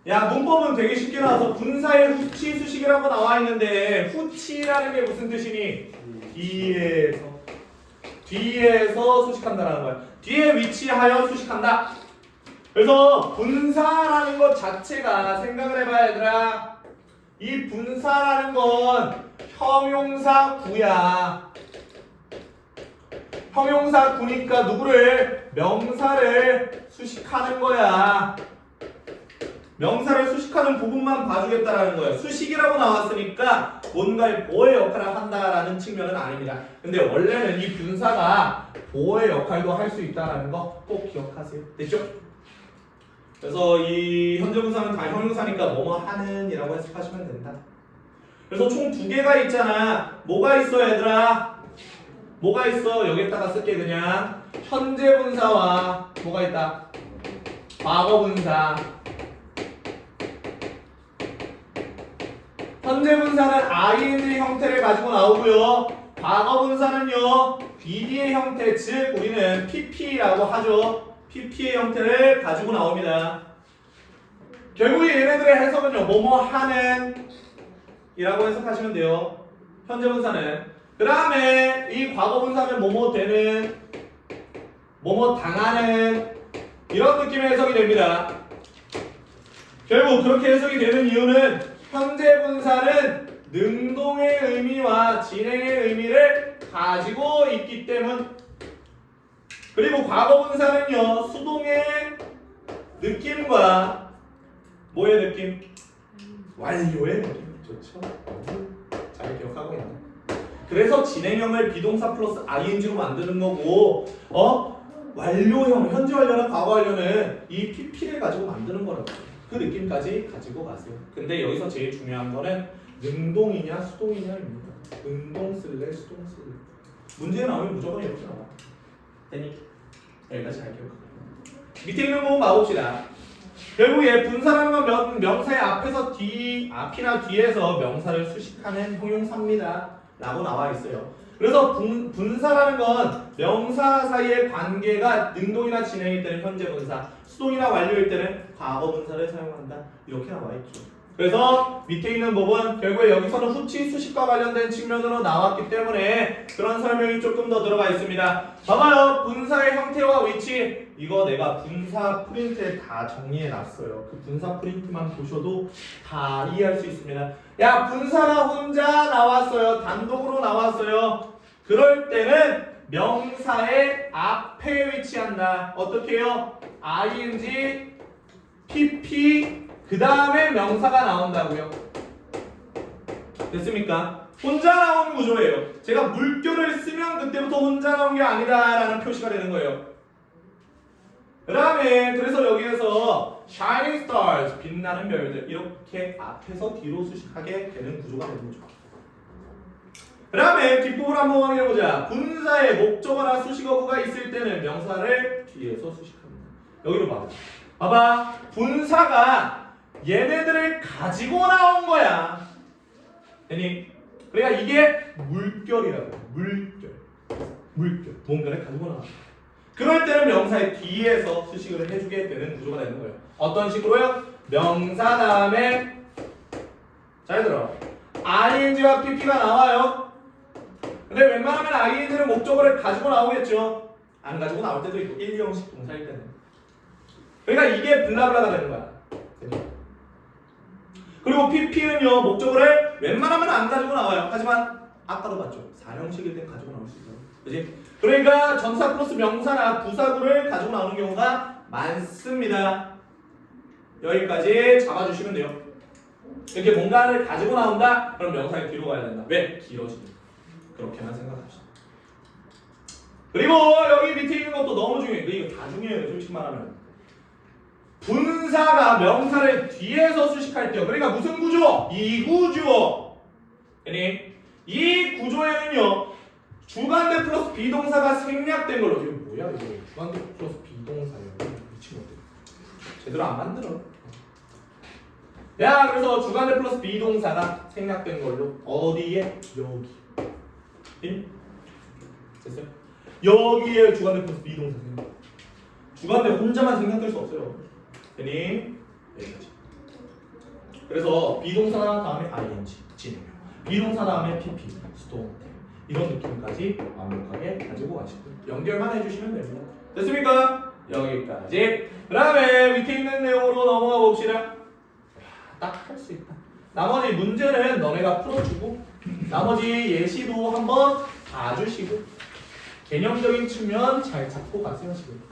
야, 문법은 되게 쉽게 나와서 분사의 후치 수식이라고 나와 있는데 후치라는 게 무슨 뜻이니? 뒤에서 수식한다라는 거야. 뒤에 위치하여 수식한다. 그래서 분사라는 것 자체가 생각을 해봐야 얘들아. 이 분사라는 건 형용사 구야. 형용사 구니까 누구를? 명사를 수식하는 거야. 명사를 수식하는 부분만 봐주겠다라는 거예요. 수식이라고 나왔으니까 뭔가의 보호의 역할을 한다라는 측면은 아닙니다. 근데 원래는 이 분사가 보호의 역할도 할 수 있다라는 거 꼭 기억하세요. 됐죠? 그래서 이 현재 분사는 다 형용사니까 뭐뭐 하는 이라고 해석하시면 된다. 그래서 총 두 개가 있잖아. 뭐가 있어 얘들아? 뭐가 있어? 여기에다가 쓸게 그냥. 현재 분사와 뭐가 있다? 과거 분사. 현재 분사는 ing 형태를 가지고 나오고요. 과거 분사는요. BD의 형태, 즉 우리는 PP라고 하죠. PP의 형태를 가지고 나옵니다. 결국에 얘네들의 해석은요. 뭐뭐 하는 이라고 해석하시면 돼요. 현재 분사는. 그 다음에 이 과거 분사는 뭐뭐 되는, 뭐뭐 당하는 이런 느낌의 해석이 됩니다. 결국 그렇게 해석이 되는 이유는 현재 분사는 능동의 의미와 진행의 의미를 가지고 있기 때문. 그리고 과거 분사는요. 수동의 느낌과 뭐의 느낌? 완료의 느낌. 좋죠? 잘 기억하고 있네. 그래서 진행형을 비동사 플러스 ing로 만드는 거고 완료형, 현재 완료나 과거 완료는 이 pp를 가지고 만드는 거라고. 그 느낌까지 가지고 가세요. 근데 여기서 제일 중요한 거는 능동이냐 수동이냐입니다. 능동 쓸래 수동 쓸래. 문제에 나오면 무조건 이렇게 나와. 되니? 여기까지 잘 기억하고. 밑에 있는 부분 봐봅시다. 결국에 분사라는 건 명사의 앞에서 앞이나 뒤에서 명사를 수식하는 형용사입니다. 라고 나와 있어요. 그래서 분사라는 건 명사 사이의 관계가 능동이나 진행일 때는 현재 분사, 수동이나 완료일 때는 과거 분사를 사용한다. 이렇게 나와 있죠. 그래서 밑에 있는 부분 결국에 여기서는 후치 수식과 관련된 측면으로 나왔기 때문에 그런 설명이 조금 더 들어가 있습니다. 봐봐요. 분사의 형태와 위치. 이거 내가 분사 프린트에 다 정리해 놨어요. 그 분사 프린트만 보셔도 다 이해할 수 있습니다. 야, 분사가 혼자 나왔어요. 단독으로 나왔어요. 그럴 때는 명사의 앞에 위치한다. 어떻게 해요? ing, pp, 그 다음에 명사가 나온다고요. 됐습니까? 혼자 나오는 구조예요. 제가 물결을 쓰면 그때부터 혼자 나온 게 아니다라는 표시가 되는 거예요. 그 다음에 그래서 여기에서 shining stars, 빛나는 별들 이렇게 앞에서 뒤로 수식하게 되는 구조가 되는 거죠. 그 다음에 뒷부분 한번 확인해보자. 분사에 목적어나 수식어구가 있을 때는 명사를 뒤에서 수식합니다. 여기로 봐. 봐봐. 분사가 얘네들을 가지고 나온 거야. 되니? 그러니까 이게 물결이라고. 물결. 뭔가를 가지고 나온 거야. 그럴 때는 명사의 뒤에서 수식을 해주게 되는 구조가 되는 거예요. 어떤 식으로요? 명사 다음에 잘 들어. ing와 pp가 나와요. 근데 웬만하면 ing는 목적어를 가지고 나오겠죠. 안 가지고 나올 때도 있고 1형식 동사일 때는. 그러니까 이게 블라블라가 되는 거야. 그리고 pp는요 목적어를 웬만하면 안 가지고 나와요. 하지만 아까도 봤죠. 4형식일 땐 가지고 나올 수 있어요. 그치? 그러니까 전사 플러스 명사나 부사구를 가지고 나오는 경우가 많습니다. 여기까지 잡아주시면 돼요. 이렇게 뭔가를 가지고 나온다? 그럼 명사의 뒤로 가야 된다. 왜? 길어지니까. 그렇게만 생각합시다. 그리고 여기 밑에 있는 것도 너무 중요해요. 이거 다 중요해요. 솔직히 말하면. 분사가 명사를 뒤에서 수식할 때요. 그러니까 무슨 구조? 이 구조. 이 구조에는요. 주관대 플러스 비동사가 생략된 걸로. 이거 뭐야 이거? 주관대 플러스 비동사예요. 미친 것들. 제대로 안 만들어. 야, 그래서 주관대 플러스 비동사가 생략된 걸로. 어디에? 여기. 됐어요? 여기에 주관대 플러스 비동사 생략. 주관대 혼자만 생략될 수 없어요. 되니? 여기까지. 그래서 비동사 다음에 ing 진행형, 비동사 다음에 pp 수동 이런 느낌까지 완벽하게 가지고 가시고 연결만 해주시면 됩니다. 됐습니까? 여기까지. 그 다음에 밑에 있는 내용으로 넘어가 봅시다. 딱 할 수 있다. 나머지 문제는 너네가 풀어주고 나머지 예시도 한번 봐주시고 개념적인 측면 잘 잡고 가세요 지금.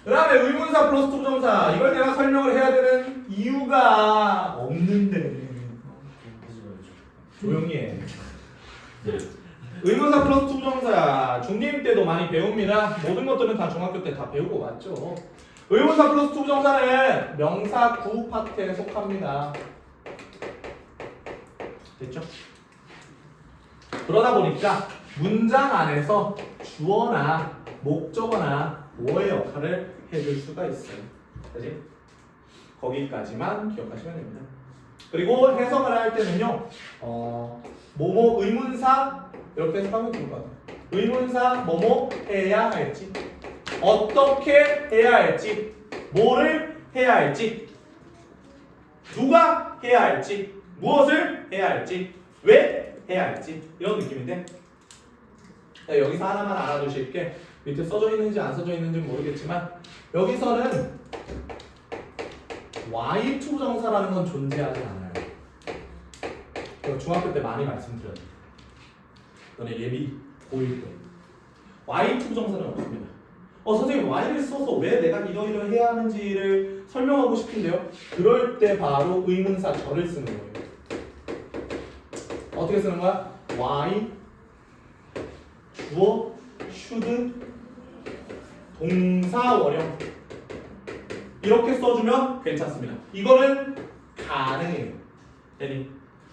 그 다음에 의문사 플러스 투부정사 이걸 내가 설명을 해야 되는 이유가 없는데 조용히 해. 의문사 플러스 투부정사 중2 때도 많이 배웁니다. 모든 것들은 다 중학교 때 다 배우고 왔죠. 의문사 플러스 투부정사는 명사 구 파트에 속합니다. 됐죠? 그러다 보니까 문장 안에서 주어나 목적어나 보어의 역할을 해줄 수가 있어요. 그지? 거기까지만 기억하시면 됩니다. 그리고 해석을 할 때는요, 뭐뭐 의문사 이렇게 해석하면 좋을 것 같아요. 의문사 뭐뭐 해야 할지, 어떻게 해야 할지, 뭐를 해야 할지, 누가 해야 할지, 무엇을 해야 할지, 왜 해야 할지 이런 느낌인데 여기서 하나만 알아두실 게 밑에 써져 있는지 안 써져 있는지 모르겠지만 여기서는 Y2부정사라는 건 존재하지 않아요. 이거 중학교 때 많이 말씀드렸죠. 너네 예비 고1 때 Y2부정사는 없습니다. 선생님 Y를 써서 왜 내가 이러이러 해야 하는지를 설명하고 싶은데요. 그럴 때 바로 의문사 절을 쓰는 거예요. 어떻게 쓰는 거야? Y 주어 should 동사 원형 이렇게 써주면 괜찮습니다. 이거는 가능해요.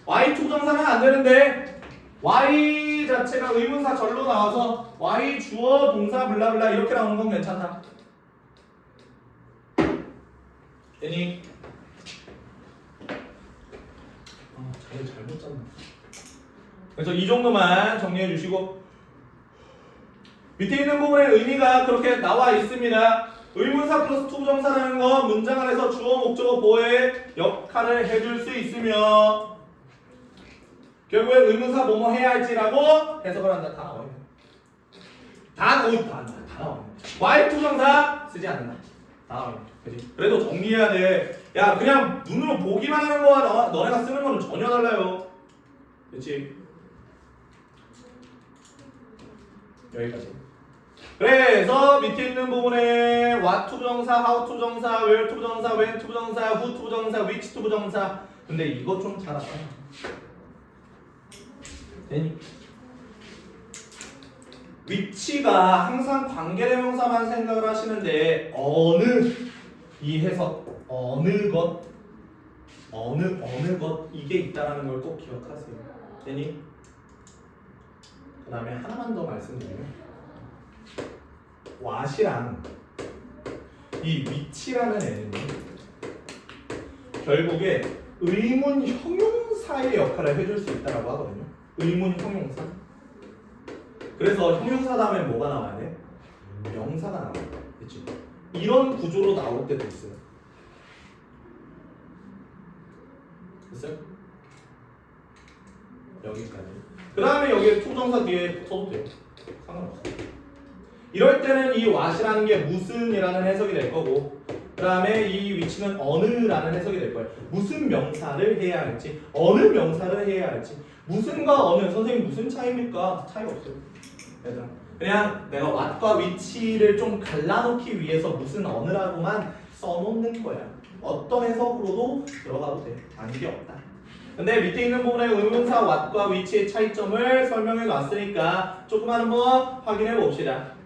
Y2부정사는 안 되는데 Y 자체가 의문사 절로 나와서 Y 주어 동사 블라블라 이렇게 나오는 건 괜찮다. 되니? 자리 잘못 짰네. 그래서 이 정도만 정리해 주시고 밑에 있는 부분에 의미가 그렇게 나와 있습니다. 의문사 플러스 투부정사라는 건 문장 안에서 주어, 목적어, 보어의 역할을 해줄 수 있으며 결국에 의문사 뭐뭐 해야 할지라고 해석을 한다. 다 나와 있네. 다 나와 있네. Y2부정사 쓰지 않는다. 다 나와 있네. 그치? 그래도 정리해야 돼. 야 그냥 눈으로 보기만 하는 거와 너네가 쓰는 거는 전혀 달라요. 그치? 여기까지. 그래서 밑에 있는 부분에 what 투부정사, how 투부정사, where 투부정사, when 투부정사, who 투부정사, which 투부정사. 근데 이거 좀 잘 알아. 되니? 위치가 항상 관계대명사만 생각을 하시는데 어느 이 해석 어느 것 이게 있다라는 걸 꼭 기억하세요. 되니? 그 다음에 하나만 더 말씀드리면 what이랑 이 위치라는 애는 결국에 의문 형용사의 역할을 해줄 수 있다라고 하거든요. 의문 형용사. 그래서 형용사 다음에 뭐가 나와야 돼? 명사가 나와야 돼. 그치? 이런 구조로 나올 때도 있어요. 됐어요? 여기까지. 그 다음에 여기에 투부정사 뒤에 써도 돼요. 상관없어요. 이럴 때는 이 what이라는 게 무슨이라는 해석이 될 거고 그 다음에 이 위치는 어느라는 해석이 될 거예요. 무슨 명사를 해야 할지 어느 명사를 해야 할지 무슨과 어느 선생님 무슨 차이입니까? 차이 없어요. 얘들아 그냥 내가 what과 위치를 좀 갈라놓기 위해서 무슨 어느라고만 써놓는 거야. 어떤 해석으로도 들어가도 돼. 관계 없다. 근데 밑에 있는 부분에 의문사 what과 위치의 차이점을 설명해 놨으니까 조금만 한번 확인해 봅시다.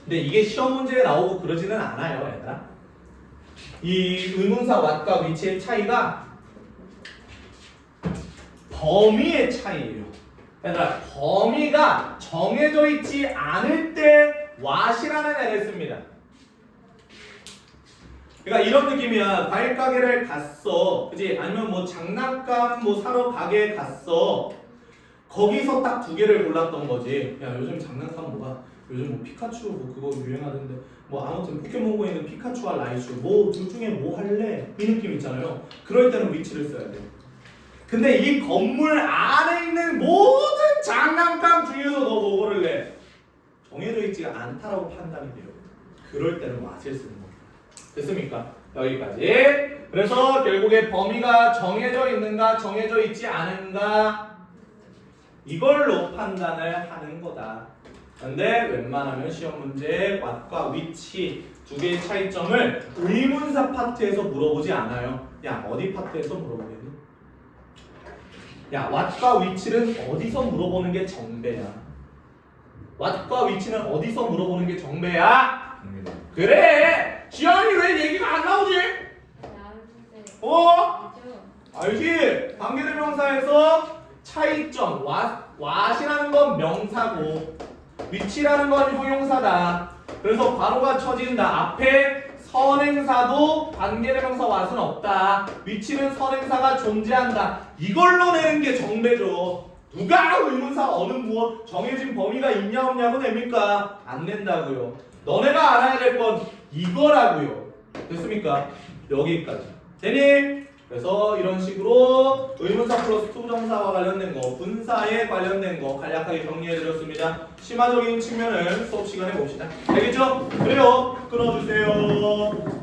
근데 이게 시험 문제에 나오고 그러지는 않아요, 얘들아. 이 의문사 what과 위치의 차이가 범위의 차이예요. 얘들아, 범위가 정해져 있지 않을 때 what이라는 애를 씁니다. 그러니까 이런 느낌이야. 과일 가게를 갔어, 그지? 아니면 뭐 장난감 뭐 사러 가게에 갔어. 거기서 딱 두 개를 골랐던 거지. 야 요즘 장난감 뭐가 요즘 뭐 피카츄 뭐 그거 유행하던데 뭐 아무튼 포켓몬고에 있는 피카츄와 라이츄 뭐 둘 중에 뭐 할래? 이 느낌 있잖아요. 그럴 때는 위치를 써야 돼요. 근데 이 건물 안에 있는 모든 장난감 중에서 너 뭐를 내? 정해져 있지가 않다라고 판단이 돼요. 그럴 때는 what을 쓰는 겁니다. 됐습니까? 여기까지. 그래서 결국에 범위가 정해져 있는가 정해져 있지 않은가 이걸로 판단을 하는 거다. 근데 웬만하면 시험 문제 what과 which 두 개의 차이점을 의문사 파트에서 물어보지 않아요. 야 어디 파트에서 물어보겠니? 야 what과 which는 어디서 물어보는 게 정배야? what과 which는 어디서 물어보는 게 정배야? 그래! 지연이 왜 얘기가 안 나오지? 어? 알지? 관계대명사에서 차이점 what이라는 건 명사고 which라는 건 형용사다. 그래서 괄호가 쳐진다. 앞에 선행사도 관계대명사 what은 없다. which는 선행사가 존재한다. 이걸로 내는 게 정배죠. 누가 의문사 어느 무엇 정해진 범위가 있냐 없냐고 냅니까? 안 낸다고요. 너네가 알아야 될 건 이거라고요. 됐습니까? 여기까지. 되니? 그래서 이런 식으로 의문사 플러스 투부정사와 관련된 거, 분사에 관련된 거 간략하게 정리해드렸습니다. 심화적인 측면을 수업 시간에 봅시다. 알겠죠? 그래요. 끊어주세요.